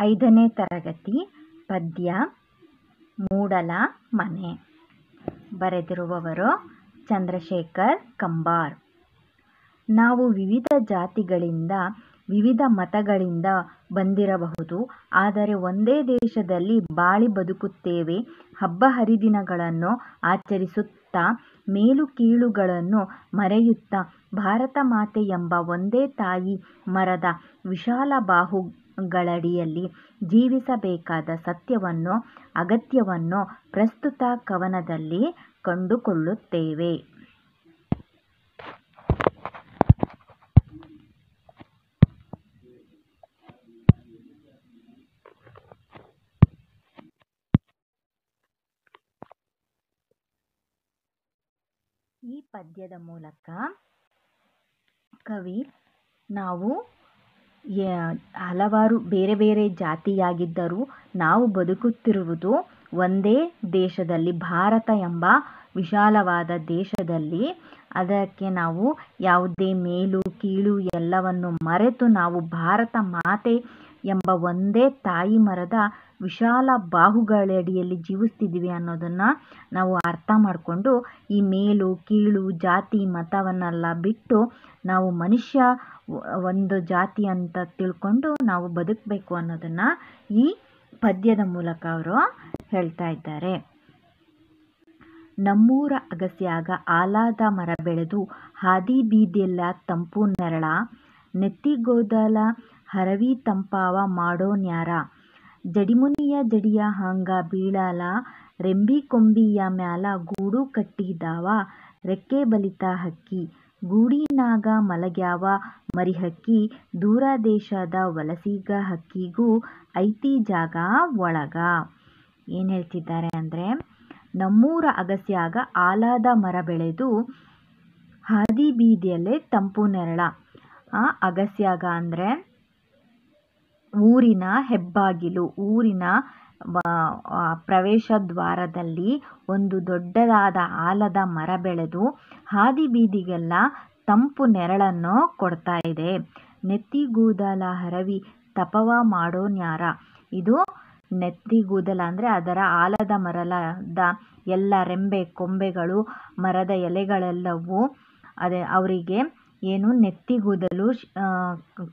5ನೇ ತರಗತಿ ಪದ್ಯ ಮೂಡಲ ಮನೆ. ಬರೆದಿರುವವರು ಚಂದ್ರಶೇಖರ್ ಕಂಬಾರ್. ನಾವು ವಿವಿಧ ಜಾತಿಗಳಿಂದ ವಿವಿಧ ಮತಗಳಿಂದ ಬಂದಿರಬಹುದು, ಆದರೆ ಒಂದೇ ದೇಶದಲ್ಲಿ ಬಾಳಿ ಬದುಕುತ್ತೇವೆ. ಹಬ್ಬ ಹರಿದಿನಗಳನ್ನು ಆಚರಿಸುತ್ತಾ ಮೇಲು ಕೀಳುಗಳನ್ನು ಮರೆಯುತ್ತಾ ಭಾರತ ಮಾತೆ ಎಂಬ ಒಂದೇ ತಾಯಿ ಮರದ ವಿಶಾಲ ಬಾಹುಗಳಡಿಯಲ್ಲಿ ಜೀವಿಸಬೇಕಾದ ಸತ್ಯವನ್ನು ಅಗತ್ಯವನ್ನು ಪ್ರಸ್ತುತ ಕವನದಲ್ಲಿ ಕಂಡುಕೊಳ್ಳುತ್ತೇವೆ. ಈ ಪದ್ಯದ ಮೂಲಕ ಕವಿ ನಾವು ಹಲವಾರು ಬೇರೆ ಬೇರೆ ಜಾತಿಯಾಗಿದ್ದರೂ ನಾವು ಬದುಕುತ್ತಿರುವುದು ಒಂದೇ ದೇಶದಲ್ಲಿ, ಭಾರತ ಎಂಬ ವಿಶಾಲವಾದ ದೇಶದಲ್ಲಿ. ಅದಕ್ಕೆ ನಾವು ಯಾವುದೇ ಮೇಲು ಕೀಳು ಎಲ್ಲವನ್ನು ಮರೆತು ನಾವು ಭಾರತ ಮಾತೆ ಎಂಬ ಒಂದೇ ತಾಯಿ ಮರದ ವಿಶಾಲ ಬಾಹುಗಳಡಿಯಲ್ಲಿ ಜೀವಿಸ್ತಿದ್ದೀವಿ ಅನ್ನೋದನ್ನು ನಾವು ಅರ್ಥ ಮಾಡಿಕೊಂಡು ಈ ಮೇಲು ಕೀಳು ಜಾತಿ ಮತವನ್ನೆಲ್ಲ ಬಿಟ್ಟು ನಾವು ಮನುಷ್ಯ ಒಂದು ಜಾತಿ ಅಂತ ತಿಳ್ಕೊಂಡು ನಾವು ಬದುಕಬೇಕು ಅನ್ನೋದನ್ನು ಈ ಪದ್ಯದ ಮೂಲಕ ಅವರು ಹೇಳ್ತಾ ಇದ್ದಾರೆ. ನಮ್ಮೂರ ಅಗಸ್ಯಾಗ ಆಲದ ಮರ ಬೆಳೆದು ಹಾದಿ ಬೀದಿಯೆಲ್ಲ ತಂಪು ನೆರಳ, ನೆತ್ತಿಗೋದಲ ಹರವಿ ತಂಪಾವ ಮಾಡೋನ್ಯಾರ, ಜಡಿಮುನಿಯ ಜಡಿಯ ಹಂಗ ಬೀಳಲ, ರೆಂಬಿ ಕೊಂಬಿಯ ಮ್ಯಾಲ ಗೂಡು ಕಟ್ಟಿದಾವ ರೆಕ್ಕೆ ಬಲಿತ ಹಕ್ಕಿ, ಗೂಡಿನಾಗ ಮಲಗ್ಯಾವ ಮರಿಹಕ್ಕಿ, ದೂರ ದೇಶದ ವಲಸಿಗ ಹಕ್ಕಿಗೂ ಐತಿ ಜಾಗ ಒಳಗ. ಏನು ಹೇಳ್ತಿದ್ದಾರೆ ಅಂದರೆ, ನಮ್ಮೂರ ಅಗಸ್ಯಾಗ ಆಲದ ಮರ ಬೆಳೆದು ಹಾದಿ ಬೀದಿಯಲ್ಲೇ ತಂಪು ನೆರಳ. ಅಗಸ್ಯಾಗ ಅಂದರೆ ಊರಿನ ಹೆಬ್ಬಾಗಿಲು, ಊರಿನ ಪ್ರವೇಶ ದ್ವಾರದಲ್ಲಿ ಒಂದು ದೊಡ್ಡದಾದ ಆಲದ ಮರ ಬೆಳೆದು ಹಾದಿ ಬೀದಿಗೆಲ್ಲ ತಂಪು ನೆರಳನ್ನು ಕೊಡ್ತಾ ಇದೆ. ನೆತ್ತಿಗೂದಲ ಹರವಿ ತಪವ ಮಾಡೋನ್ಯಾರ. ಇದು ನೆತ್ತಿಗೂದಲ ಅಂದರೆ ಅದರ ಆಲದ ಮರದ ಎಲ್ಲ ರೆಂಬೆ ಕೊಂಬೆಗಳು ಮರದ ಎಲೆಗಳೆಲ್ಲವೂ ಅವರಿಗೆ ಏನು ನೆತ್ತಿಗೂದಲು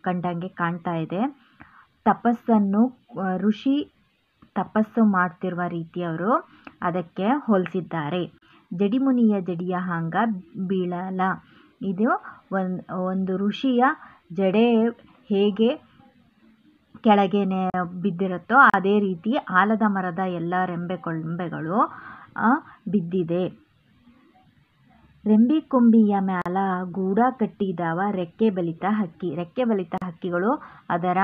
ಕಂಡಂಗೆ ಕಾಣ್ತಾ ಇದೆ. ತಪಸ್ಸನ್ನು ಋಷಿ ತಪಸ್ಸು ಮಾಡ್ತಿರುವ ರೀತಿಯವರು ಅದಕ್ಕೆ ಹೋಲಿಸಿದ್ದಾರೆ. ಜಡಿಮುನಿಯ ಜಡಿಯ ಹಂಗ ಬೀಳಲ. ಇದು ಒಂದು ಋಷಿಯ ಜಡೆ ಹೇಗೆ ಕೆಳಗೆ ಬಿದ್ದಿರುತ್ತೋ ಅದೇ ರೀತಿ ಆಲದ ಮರದ ಎಲ್ಲ ರೆಂಬೆ ಕೊಂಬೆಗಳು ಬಿದ್ದಿದೆ. ರೆಂಬಿ ಕೊಂಬಿಯ ಮ್ಯಾಲ ಗೂಡ ಕಟ್ಟಿದಾವ ರೆಕ್ಕೆ ಬಲಿತ ಹಕ್ಕಿ. ರೆಕ್ಕೆ ಬಲಿತ ಹಕ್ಕಿಗಳು ಅದರ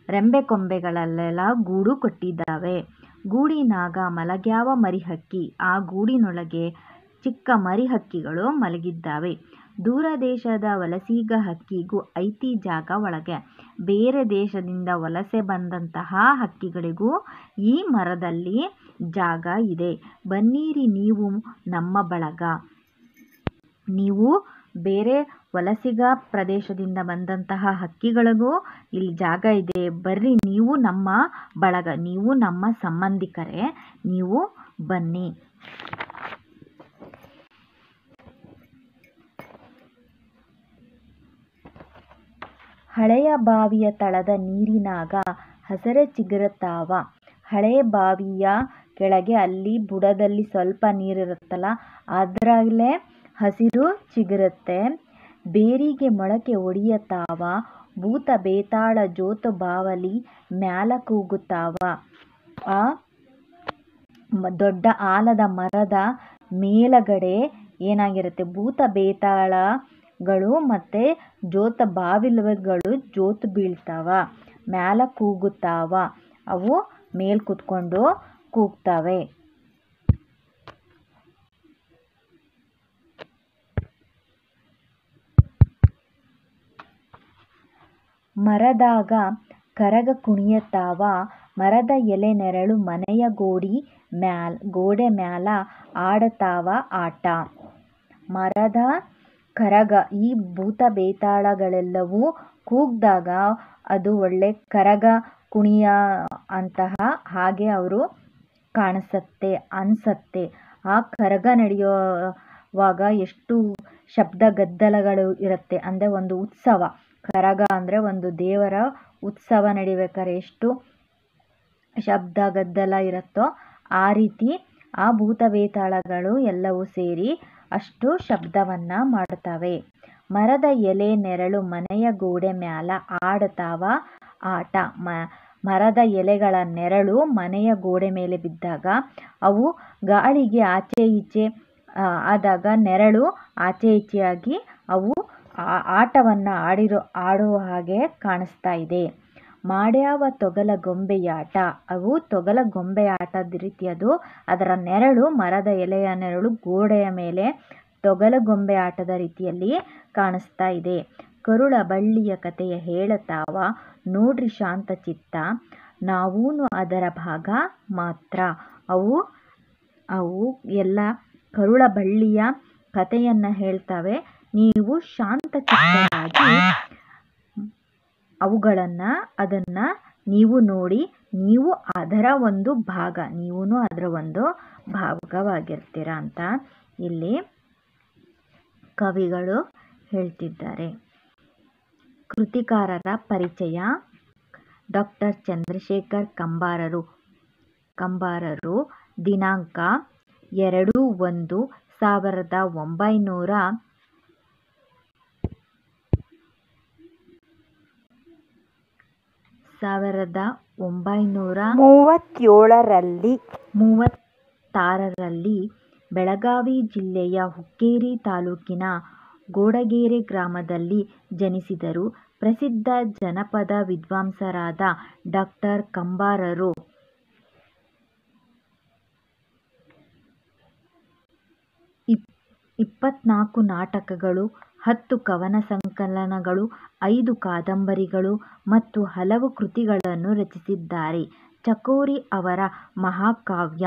ರೆಂಬೆ ಕೊಂಬೆಗಳಲ್ಲೆಲ್ಲ ಗೂಡು ಕಟ್ಟಿದ್ದಾವೆ. ಗೂಡಿನಾಗ ಮಲಗ್ಯಾವ ಮರಿಹಕ್ಕಿ. ಆ ಗೂಡಿನೊಳಗೆ ಚಿಕ್ಕ ಮರಿಹಕ್ಕಿಗಳು ಮಲಗಿದ್ದಾವೆ. ದೂರ ದೇಶದ ವಲಸಿಗ ಹಕ್ಕಿಗೂ ಐತಿ ಜಾಗ ಒಳಗೆ. ಬೇರೆ ದೇಶದಿಂದ ವಲಸೆ ಬಂದಂತಹ ಹಕ್ಕಿಗಳಿಗೂ ಈ ಮರದಲ್ಲಿ ಜಾಗ ಇದೆ. ಬನ್ನಿರಿ ನೀವು ನಮ್ಮ ಬಳಗ. ನೀವು ಬೇರೆ ವಲಸಿಗ ಪ್ರದೇಶದಿಂದ ಬಂದಂತಹ ಹಕ್ಕಿಗಳಿಗೂ ಇಲ್ಲಿ ಜಾಗ ಇದೆ, ಬರ್ರಿ ನೀವು ನಮ್ಮ ಬಳಗ, ನೀವು ನಮ್ಮ ಸಂಬಂಧಿಕರೇ, ನೀವು ಬನ್ನಿ. ಹಳೆಯ ಬಾವಿಯ ತಳದ ನೀರಿನಾಗ ಹಸರೆ ಚಿಗುರತಾವ. ಹಳೆಯ ಬಾವಿಯ ಕೆಳಗೆ ಅಲ್ಲಿ ಬುಡದಲ್ಲಿ ಸ್ವಲ್ಪ ನೀರಿರುತ್ತಲ್ಲ, ಅದರಲ್ಲೇ ಹಸಿರು ಚಿಗುರುತ್ತೆ. ಬೇರಿಗೆ ಮೊಳಕೆ ಒಡಿಯತಾವ. ಭೂತ ಬೇತಾಳ ಜೋತು ಬಾವಲಿ ಮ್ಯಾಲ ಕೂಗುತ್ತಾವ. ಆ ದೊಡ್ಡ ಆಲದ ಮರದ ಮೇಲಗಡೆ ಏನಾಗಿರುತ್ತೆ, ಭೂತ ಬೇತಾಳಗಳು ಮತ್ತೆ ಜೋತ ಬಾವಲಿಗಳು ಜೋತು ಬೀಳ್ತಾವ, ಮ್ಯಾಲ ಕೂಗುತ್ತಾವ. ಅವು ಮೇಲ್ ಕೂತ್ಕೊಂಡು ಕೂಗ್ತವೆ. ಮರದಾಗ ಕರಗ ಕುಣಿಯತಾವ. ಮರದ ಎಲೆ ನೆರಳು ಮನೆಯ ಗೋಡೆ ಮ್ಯಾಲ ಆಡತಾವ ಆಟ. ಮರದ ಕರಗ, ಈ ಭೂತ ಬೇತಾಳಗಳೆಲ್ಲವೂ ಕೂಗ್ದಾಗ ಅದು ಒಳ್ಳೆ ಕರಗ ಕುಣಿಯ ಅಂತಹ ಹಾಗೆ ಅವರು ಅನ್ಸತ್ತೆ. ಆ ಕರಗ ನಡೆಯುವಾಗ ಎಷ್ಟು ಶಬ್ದ ಗದ್ದಲಗಳು ಇರುತ್ತೆ. ಅಂದರೆ ಒಂದು ಉತ್ಸವ, ಕರಗ ಅಂದರೆ ಒಂದು ದೇವರ ಉತ್ಸವ ನಡಿಬೇಕಾದ್ರೆ ಎಷ್ಟು ಶಬ್ದ ಗದ್ದಲ ಇರುತ್ತೋ ಆ ರೀತಿ ಆ ಭೂತ ಬೇತಾಳಗಳು ಎಲ್ಲವೂ ಸೇರಿ ಅಷ್ಟು ಶಬ್ದವನ್ನು ಮಾಡ್ತವೆ. ಮರದ ಎಲೆ ನೆರಳು ಮನೆಯ ಗೋಡೆ ಮ್ಯಾಲ ಆಡತಾವ ಆಟ. ಮರದ ಎಲೆಗಳ ನೆರಳು ಮನೆಯ ಗೋಡೆ ಮೇಲೆ ಬಿದ್ದಾಗ ಅವು ಗಾಳಿಗೆ ಆಚೆ ಈಚೆ ಆದಾಗ ನೆರಳು ಆಚೆ ಈಚೆಯಾಗಿ ಅವು ಆಟವನ್ನು ಆಡುವ ಹಾಗೆ ಕಾಣಿಸ್ತಾ ಇದೆ. ಮಾಡ್ಯಾವ ತೊಗಲ ಗೊಂಬೆಯಾಟ. ಅವು ತೊಗಲ ಗೊಂಬೆ ಆಟದ ರೀತಿ ಅದು. ಅದರ ನೆರಳು, ಮರದ ಎಲೆಯ ನೆರಳು ಗೋಡೆಯ ಮೇಲೆ ತೊಗಲ ಗೊಂಬೆ ಆಟದ ರೀತಿಯಲ್ಲಿ ಕಾಣಿಸ್ತಾ ಇದೆ. ಕರುಳ ಬಳ್ಳಿಯ ಕಥೆಯ ಹೇಳತಾವ ನೋಡ್ರಿ ಶಾಂತಚಿತ್ತ, ನಾವೂನು ಅದರ ಭಾಗ ಮಾತ್ರ. ಅವು ಎಲ್ಲ ಕರುಳ ಬಳ್ಳಿಯ ಕಥೆಯನ್ನು ಹೇಳ್ತವೆ. ನೀವು ಶಾಂತಚಿತ್ತರಾಗಿ ಅದನ್ನು ನೀವು ನೋಡಿ, ನೀವು ಅದರ ಒಂದು ಭಾಗ, ನೀವೂ ಅದರ ಒಂದು ಭಾಗವಾಗಿರ್ತೀರ ಅಂತ ಇಲ್ಲಿ ಕವಿಗಳು ಹೇಳ್ತಿದ್ದಾರೆ. ಕೃತಿಕಾರರ ಪರಿಚಯ. ಡಾಕ್ಟರ್ ಚಂದ್ರಶೇಖರ್ ಕಂಬಾರರು ದಿನಾಂಕ 2-1936ರಲ್ಲಿ ಬೆಳಗಾವಿ ಜಿಲ್ಲೆಯ ಹುಕ್ಕೇರಿ ತಾಲೂಕಿನ ಗೋಡಗೆರೆ ಗ್ರಾಮದಲ್ಲಿ ಜನಿಸಿದರು. ಪ್ರಸಿದ್ಧ ಜನಪದ ವಿದ್ವಾಂಸರಾದ ಡಾಕ್ಟರ್ ಕಂಬಾರರು 24 ನಾಟಕಗಳು, 10 ಕವನ ಸಂಕಲನಗಳು, 5 ಕಾದಂಬರಿಗಳು ಮತ್ತು ಹಲವು ಕೃತಿಗಳನ್ನು ರಚಿಸಿದ್ದಾರೆ. ಚಕೋರಿ ಅವರ ಮಹಾಕಾವ್ಯ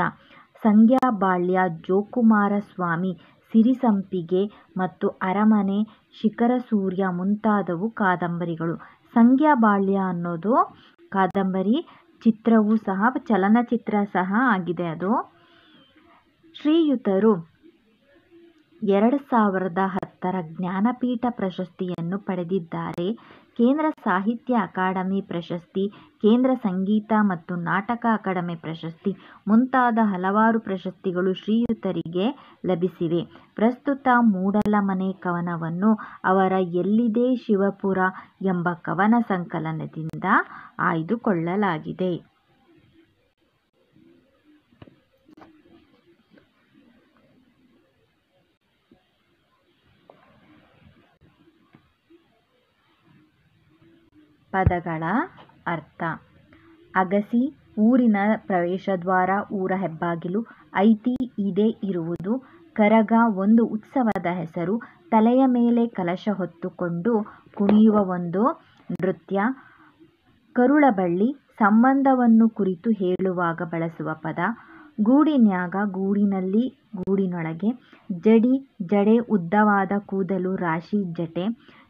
ಸಂಗ್ಯಾಬಾಳ್ಯ, ಜೋಕುಮಾರಸ್ವಾಮಿ, ಸಿರಿಸಂಪಿಗೆ ಮತ್ತು ಅರಮನೆ, ಶಿಖರಸೂರ್ಯ ಮುಂತಾದವು ಕಾದಂಬರಿಗಳು. ಸಂಗ್ಯಾಬಾಳ್ಯ ಅನ್ನೋದು ಕಾದಂಬರಿ, ಚಿತ್ರವೂ ಸಹ ಚಲನಚಿತ್ರ ಸಹ ಆಗಿದೆ ಅದು. ಶ್ರೀಯುತರು 2010ರ ಜ್ಞಾನಪೀಠ ಪ್ರಶಸ್ತಿಯನ್ನು ಪಡೆದಿದ್ದಾರೆ. ಕೇಂದ್ರ ಸಾಹಿತ್ಯ ಅಕಾಡೆಮಿ ಪ್ರಶಸ್ತಿ, ಕೇಂದ್ರ ಸಂಗೀತ ಮತ್ತು ನಾಟಕ ಅಕಾಡೆಮಿ ಪ್ರಶಸ್ತಿ ಮುಂತಾದ ಹಲವಾರು ಪ್ರಶಸ್ತಿಗಳು ಶ್ರೀಯುತರಿಗೆ ಲಭಿಸಿವೆ. ಪ್ರಸ್ತುತ ಮೂಡಲಮನೆ ಕವನವನ್ನು ಅವರ ಎಲ್ಲಿದೆ ಶಿವಪುರ ಎಂಬ ಕವನ ಸಂಕಲನದಿಂದ ಆಯ್ದುಕೊಳ್ಳಲಾಗಿದೆ. ಪದಗಳ ಅರ್ಥ. ಅಗಸಿ, ಊರಿನ ಪ್ರವೇಶದ್ವಾರ, ಊರ ಹೆಬ್ಬಾಗಿಲು. ಐತಿ, ಇದೆ, ಇರುವುದು. ಕರಗ, ಒಂದು ಉತ್ಸವದ ಹೆಸರು. ತಲೆಯ ಮೇಲೆ ಕಲಶ ಹೊತ್ತುಕೊಂಡು ಕುಣಿಯುವ ಒಂದು ನೃತ್ಯ. ಕರುಳಬಳ್ಳಿ, ಸಂಬಂಧವನ್ನು ಕುರಿತು ಹೇಳುವಾಗ ಬಳಸುವ ಪದ. ಗೂಡಿನ್ಯಾಗ, ಗೂಡಿನಲ್ಲಿ, ಗೂಡಿನೊಳಗೆ. ಜಡಿ, ಜಡೆ, ಉದ್ದವಾದ ಕೂದಲು, ರಾಶಿ, ಜಟೆ.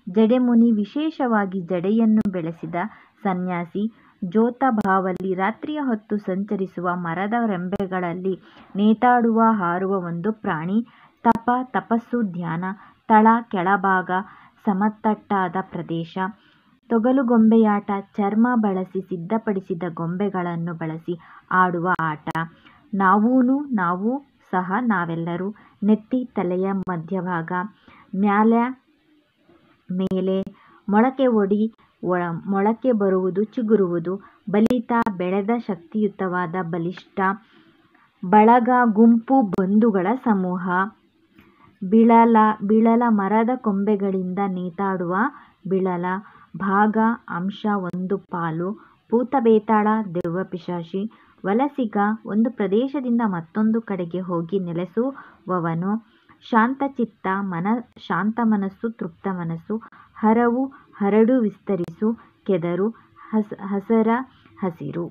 ಜಡೆಮುನಿ, ವಿಶೇಷವಾಗಿ ಜಡೆಯನ್ನು ಬೆಳೆಸಿದ ಸನ್ಯಾಸಿ. ಜೋತಬಾವಲಿ, ರಾತ್ರಿಯ ಹೊತ್ತು ಸಂಚರಿಸುವ, ಮರದ ರೆಂಬೆಗಳಲ್ಲಿ ನೇತಾಡುವ, ಹಾರುವ ಒಂದು ಪ್ರಾಣಿ. ತಪ, ತಪಸ್ಸು, ಧ್ಯಾನ. ತಳ, ಕೆಳಭಾಗ, ಸಮತಟ್ಟಾದ ಪ್ರದೇಶ. ತೊಗಲುಗೊಂಬೆಯಾಟ, ಚರ್ಮ ಬಳಸಿ ಸಿದ್ಧಪಡಿಸಿದ ಗೊಂಬೆಗಳನ್ನು ಬಳಸಿ ಆಡುವ ಆಟ. ನಾವೂನು, ನಾವು ಸಹ, ನಾವೆಲ್ಲರೂ. ನೆತ್ತಿ, ತಲೆಯ ಮಧ್ಯಭಾಗ. ಮ್ಯಾಲ, ಮೇಲೆ. ಮೊಳಕೆ ಒಡಿ, ಮೊಳಕೆ ಬರುವುದು, ಚಿಗುರುವುದು. ಬಲಿತ, ಬೆಳೆದ, ಶಕ್ತಿಯುತವಾದ, ಬಲಿಷ್ಠ. ಬಳಗ, ಗುಂಪು, ಬಂಧುಗಳ ಸಮೂಹ. ಬಿಳಲ, ಮರದ ಕೊಂಬೆಗಳಿಂದ ನೇತಾಡುವ ಬಿಳಲ. ಭಾಗ, ಅಂಶ, ಒಂದು ಪಾಲು. ಭೂತಬೇತಾಳ, ದೆವ್ವ ಪಿಶಾಚಿ. ವಲಸಿಗ, ಒಂದು ಪ್ರದೇಶದಿಂದ ಮತ್ತೊಂದು ಕಡೆಗೆ ಹೋಗಿ ನೆಲೆಸುವವನು. ಶಾಂತಚಿತ್ತ, ಶಾಂತ ಮನಸ್ಸು, ತೃಪ್ತ ಮನಸ್ಸು. ಹರವು, ಹರಡು, ವಿಸ್ತರಿಸು. ಕೆದರು, ಹಸರ, ಹಸಿರು.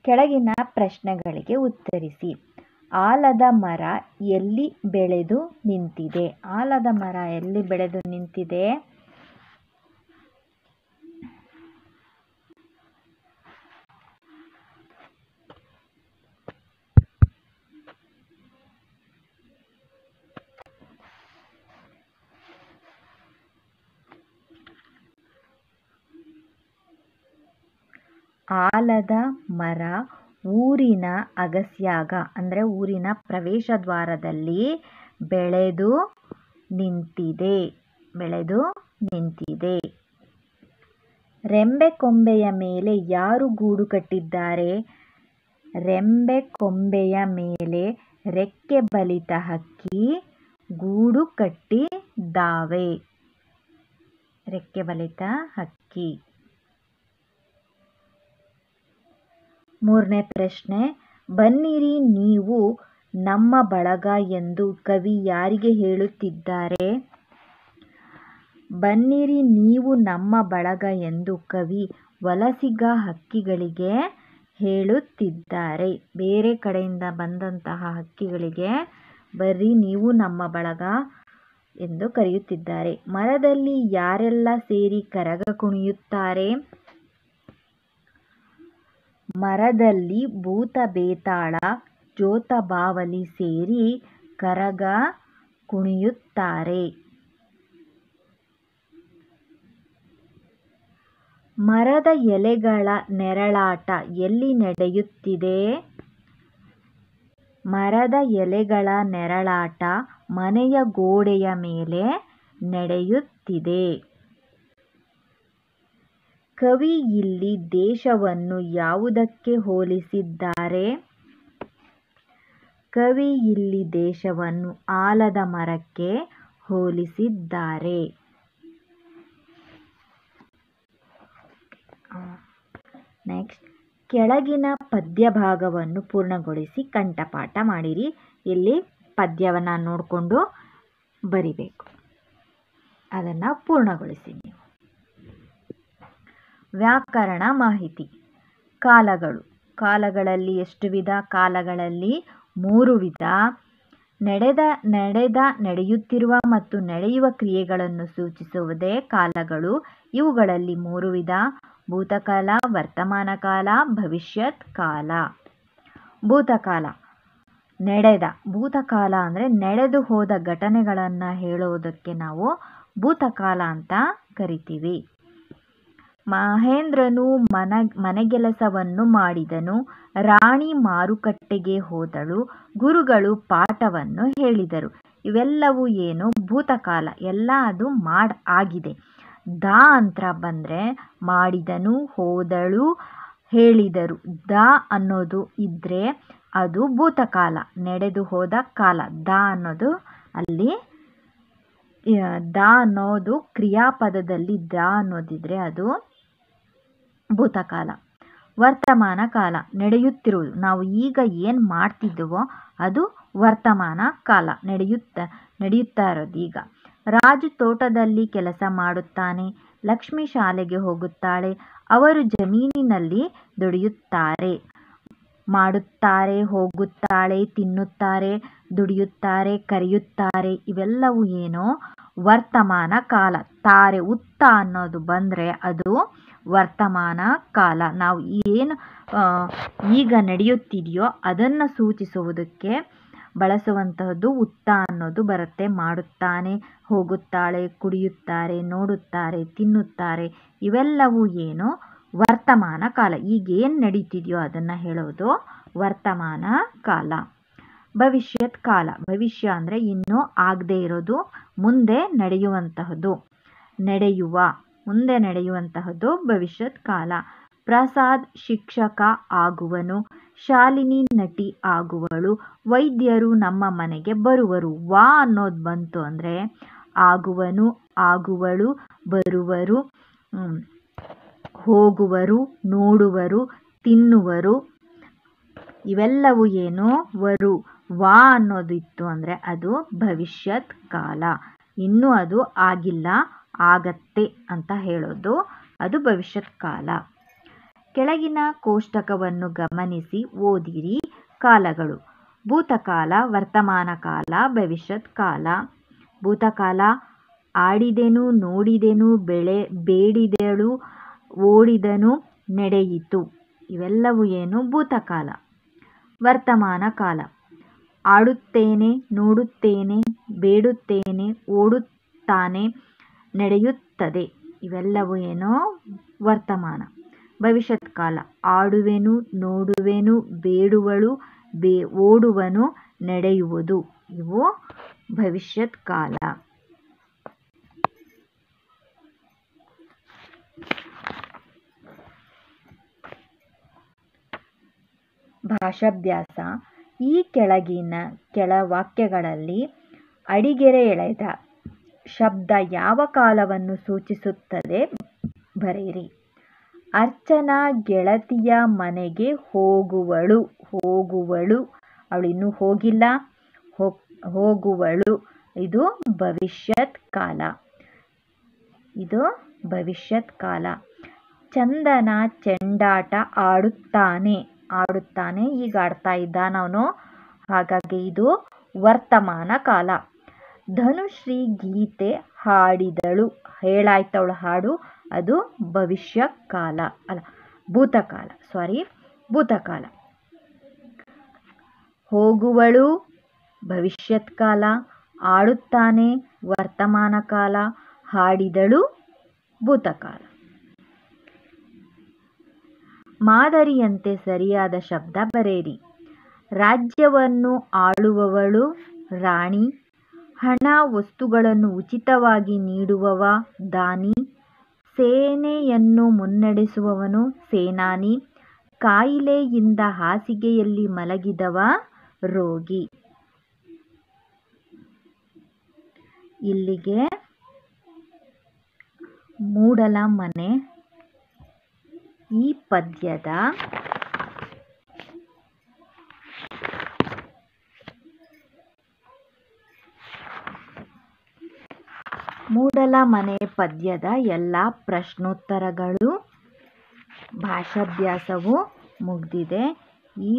ಕೆಳಗಿನ ಪ್ರಶ್ನೆಗಳಿಗೆ ಉತ್ತರಿಸಿ. ಆಲದ ಮರ ಎಲ್ಲಿ ಬೆಳೆದು ನಿಂತಿದೆ? ಆಲದ ಮರ ಎಲ್ಲಿ ಬೆಳೆದು ನಿಂತಿದೆ? ಆಲದ ಮರ ಊರಿನ ಅಗಸ್ಯಾಗ ಅಂದರೆ ಊರಿನ ಪ್ರವೇಶ ದ್ವಾರದಲ್ಲಿ ಬೆಳೆದು ನಿಂತಿದೆ. ರೆಂಬೆ ಕೊಂಬೆಯ ಮೇಲೆ ಯಾರು ಗೂಡು ಕಟ್ಟಿದ್ದಾರೆ? ರೆಂಬೆ ಕೊಂಬೆಯ ಮೇಲೆ ರೆಕ್ಕೆ ಬಲಿತ ಹಕ್ಕಿ ಗೂಡು ಕಟ್ಟಿದ್ದಾವೆ. ರೆಕ್ಕೆ ಬಲಿತ ಹಕ್ಕಿ. 3ನೇ ಪ್ರಶ್ನೆ, ಬನ್ನಿರಿ ನೀವು ನಮ್ಮ ಬಳಗ ಎಂದು ಕವಿ ಯಾರಿಗೆ ಹೇಳುತ್ತಿದ್ದಾರೆ? ಬನ್ನಿರಿ ನೀವು ನಮ್ಮ ಬಳಗ ಎಂದು ಕವಿ ವಲಸಿಗ ಹಕ್ಕಿಗಳಿಗೆ ಹೇಳುತ್ತಿದ್ದಾರೆ. ಬೇರೆ ಕಡೆಯಿಂದ ಬಂದಂತಹ ಹಕ್ಕಿಗಳಿಗೆ ಬರ್ರಿ ನೀವು ನಮ್ಮ ಬಳಗ ಎಂದು ಕರೆಯುತ್ತಿದ್ದಾರೆ. ಮರದಲ್ಲಿ ಯಾರೆಲ್ಲ ಸೇರಿ ಕರಗ ಕುಣಿಯುತ್ತಾರೆ? ಮರದಲ್ಲಿ ಭೂತ ಬೇತಾಳ ಜೋತಬಾವಲಿ ಸೇರಿ ಕರಗ ಕುಣಿಯುತ್ತಾರೆ. ಮರದ ಎಲೆಗಳ ನೆರಳಾಟ ಎಲ್ಲಿ ನಡೆಯುತ್ತಿದೆ? ಮರದ ಎಲೆಗಳ ನೆರಳಾಟ ಮನೆಯ ಗೋಡೆಯ ಮೇಲೆ ನಡೆಯುತ್ತಿದೆ. ಕವಿ ಇಲ್ಲಿ ದೇಶವನ್ನು ಯಾವುದಕ್ಕೆ ಹೋಲಿಸಿದ್ದಾರೆ? ಕವಿ ಇಲ್ಲಿ ದೇಶವನ್ನು ಆಲದ ಮರಕ್ಕೆ ಹೋಲಿಸಿದ್ದಾರೆ. ನೆಕ್ಸ್ಟ್, ಕೆಳಗಿನ ಪದ್ಯಭಾಗವನ್ನು ಪೂರ್ಣಗೊಳಿಸಿ ಕಂಠಪಾಠ ಮಾಡಿರಿ. ಇಲ್ಲಿ ಪದ್ಯವನ್ನು ನೋಡಿಕೊಂಡು ಬರಿಬೇಕು. ಅದನ್ನು ಪೂರ್ಣಗೊಳಿಸಿ ನೀವು. ವ್ಯಾಕರಣ ಮಾಹಿತಿ. ಕಾಲಗಳು. ಕಾಲಗಳಲ್ಲಿ ಎಷ್ಟು ವಿಧ? ಕಾಲಗಳಲ್ಲಿ 3 ವಿಧ. ನಡೆಯುತ್ತಿರುವ ಮತ್ತು ನಡೆಯುವ ಕ್ರಿಯೆಗಳನ್ನು ಸೂಚಿಸುವುದೇ ಕಾಲಗಳು. ಇವುಗಳಲ್ಲಿ 3 ವಿಧ: ಭೂತಕಾಲ, ವರ್ತಮಾನ ಕಾಲ, ಭವಿಷ್ಯತ್ ಕಾಲ. ಭೂತಕಾಲ. ಭೂತಕಾಲ ಅಂದರೆ ನಡೆದು ಹೋದ ಘಟನೆಗಳನ್ನು ಹೇಳುವುದಕ್ಕೆ ನಾವು ಭೂತಕಾಲ ಅಂತ ಕರಿತೀವಿ. ಮಹೇಂದ್ರನು ಮನೆಗೆಲಸವನ್ನು ಮಾಡಿದನು. ರಾಣಿ ಮಾರುಕಟ್ಟೆಗೆ ಹೋದಳು. ಗುರುಗಳು ಪಾಠವನ್ನು ಹೇಳಿದರು. ಇವೆಲ್ಲವೂ ಏನು? ಭೂತಕಾಲ. ಎಲ್ಲ ಅದು ಆಗಿದೆ. ಅಂತ ಬಂದರೆ ಮಾಡಿದನು, ಹೋದಳು, ಹೇಳಿದರು. ಅನ್ನೋದು ಇದ್ರೆ ಅದು ಭೂತಕಾಲ, ನಡೆದು ಹೋದ ಕಾಲ. ಅನ್ನೋದು ಅಲ್ಲಿ ಅನ್ನೋದು ಕ್ರಿಯಾಪದದಲ್ಲಿ ಅನ್ನೋದಿದ್ರೆ ಅದು ಭೂತಕಾಲ. ವರ್ತಮಾನ ಕಾಲ, ನಡೆಯುತ್ತಿರುವುದು. ನಾವು ಈಗ ಏನು ಮಾಡ್ತಿದ್ದೀವೋ ಅದು ವರ್ತಮಾನ ಕಾಲ, ನಡೆಯುತ್ತಾ ಇರೋದು ಈಗ. ರಾಜು ತೋಟದಲ್ಲಿ ಕೆಲಸ ಮಾಡುತ್ತಾನೆ. ಲಕ್ಷ್ಮಿ ಶಾಲೆಗೆ ಹೋಗುತ್ತಾಳೆ. ಅವರು ಜಮೀನಿನಲ್ಲಿ ದುಡಿಯುತ್ತಾರೆ. ಮಾಡುತ್ತಾರೆ, ಹೋಗುತ್ತಾಳೆ, ತಿನ್ನುತ್ತಾರೆ, ದುಡಿಯುತ್ತಾರೆ, ಕರೆಯುತ್ತಾರೆ. ಇವೆಲ್ಲವೂ ಏನು? ವರ್ತಮಾನ ಕಾಲ. ತಾರೆ ಉತ್ತ ಅನ್ನೋದು ಬಂದರೆ ಅದು ವರ್ತಮಾನ ಕಾಲ. ನಾವು ಏನು ಈಗ ನಡೆಯುತ್ತಿದೆಯೋ ಅದನ್ನು ಸೂಚಿಸುವುದಕ್ಕೆ ಬಳಸುವಂತಹದ್ದು ಉತ್ತ ಅನ್ನೋದು ಬರುತ್ತೆ. ಮಾಡುತ್ತಾನೆ, ಹೋಗುತ್ತಾಳೆ, ಕುಡಿಯುತ್ತಾರೆ, ನೋಡುತ್ತಾರೆ, ತಿನ್ನುತ್ತಾರೆ. ಇವೆಲ್ಲವೂ ಏನು? ವರ್ತಮಾನ ಕಾಲ. ಈಗೇನು ನಡೀತಿದೆಯೋ ಅದನ್ನು ಹೇಳೋದು ವರ್ತಮಾನ ಕಾಲ. ಭವಿಷ್ಯತ್ ಕಾಲ. ಭವಿಷ್ಯ ಅಂದರೆ ಇನ್ನೂ ಆಗದೇ ಇರೋದು, ಮುಂದೆ ನಡೆಯುವಂತಹದ್ದು. ಮುಂದೆ ನಡೆಯುವಂತಹದ್ದು ಭವಿಷ್ಯತ್ ಕಾಲ. ಪ್ರಸಾದ್ ಶಿಕ್ಷಕ ಆಗುವನು. ಶಾಲಿನಿ ನಟಿ ಆಗುವಳು. ವೈದ್ಯರು ನಮ್ಮ ಮನೆಗೆ ಬರುವರು. ಅನ್ನೋದು ಬಂತು ಅಂದರೆ ಆಗುವನು, ಆಗುವಳು, ಬರುವರು, ಹೋಗುವರು, ನೋಡುವರು, ತಿನ್ನುವರು. ಇವೆಲ್ಲವೂ ಏನು? ಅನ್ನೋದು ಇತ್ತು ಅಂದರೆ ಅದು ಭವಿಷ್ಯತ್ ಕಾಲ. ಇನ್ನೂ ಅದು ಆಗಿಲ್ಲ, ಆಗತ್ತೆ ಅಂತ ಹೇಳೋದು ಅದು ಭವಿಷ್ಯತ್ ಕಾಲ. ಕೆಳಗಿನ ಕೋಷ್ಟಕವನ್ನು ಗಮನಿಸಿ ಓದಿರಿ. ಕಾಲಗಳು: ಭೂತಕಾಲ, ವರ್ತಮಾನ ಕಾಲ, ಭವಿಷ್ಯತ್ ಕಾಲ. ಭೂತಕಾಲ: ಆಡಿದೆನು, ನೋಡಿದೆನು, ಬೇಡಿದೆಳು, ಓಡಿದನು, ನಡೆಯಿತು. ಇವೆಲ್ಲವೂ ಏನು? ಭೂತಕಾಲ. ವರ್ತಮಾನ ಕಾಲ: ಆಡುತ್ತೇನೆ, ನೋಡುತ್ತೇನೆ, ಬೇಡುತ್ತೇನೆ, ಓಡುತ್ತಾನೆ, ನಡೆಯುತ್ತದೆ. ಇವೆಲ್ಲವೂ ಏನು? ವರ್ತಮಾನ. ಭವಿಷ್ಯತ್ ಕಾಲ: ಆಡುವೆನು, ನೋಡುವೆನು, ಬೇಡುವಳು, ಓಡುವನು, ನಡೆಯುವುದು. ಇವು ಭವಿಷ್ಯತ್ ಕಾಲ. ಭಾಷಾಭ್ಯಾಸ: ಈ ಕೆಳ ವಾಕ್ಯಗಳಲ್ಲಿ ಅಡಿಗೆರೆ ಎಳೆದ ಶಬ್ದ ಯಾವ ಕಾಲವನ್ನು ಸೂಚಿಸುತ್ತದೆ? ಬರೆಯಿರಿ. ಅರ್ಚನಾ ಗೆಳತಿಯ ಮನೆಗೆ ಹೋಗುವಳು. ಅವಳು ಇನ್ನೂ ಹೋಗಿಲ್ಲ, ಹೋಗುವಳು. ಇದು ಭವಿಷ್ಯತ್ ಕಾಲ. ಚಂದನ ಚೆಂಡಾಟ ಆಡುತ್ತಾನೆ. ಈಗ ಆಡ್ತಾ ಇದ್ದಾನವನು, ಹಾಗಾಗಿ ಇದು ವರ್ತಮಾನ ಕಾಲ. ಧನುಶ್ರೀ ಗೀತೆ ಹಾಡಿದಳು. ಹೇಳಾಯ್ತವಳು ಹಾಡು, ಅದು ಭೂತಕಾಲ. ಹೋಗುವಳು ಭವಿಷ್ಯತ್ ಕಾಲ, ಆಡುತ್ತಾನೆ ವರ್ತಮಾನ ಕಾಲ, ಹಾಡಿದಳು ಭೂತಕಾಲ. ಮಾದರಿಯಂತೆ ಸರಿಯಾದ ಶಬ್ದ ಬರೆಯಿರಿ. ರಾಜ್ಯವನ್ನು ಆಳುವವಳು ರಾಣಿ. ಹಣ ವಸ್ತುಗಳನ್ನು ಉಚಿತವಾಗಿ ನೀಡುವವ ದಾನಿ. ಸೇನೆಯನ್ನು ಮುನ್ನಡೆಸುವವನು ಸೇನಾನಿ. ಕಾಯಿಲೆಯಿಂದ ಹಾಸಿಗೆಯಲ್ಲಿ ಮಲಗಿದವ ರೋಗಿ. ಇಲ್ಲಿಗೆ ಮೂಡಲ ಮನೆ ಈ ಪದ್ಯದ ಎಲ್ಲ ಪ್ರಶ್ನೋತ್ತರಗಳು, ಭಾಷಾಭ್ಯಾಸವು ಮುಗಿದಿದೆ. ಈ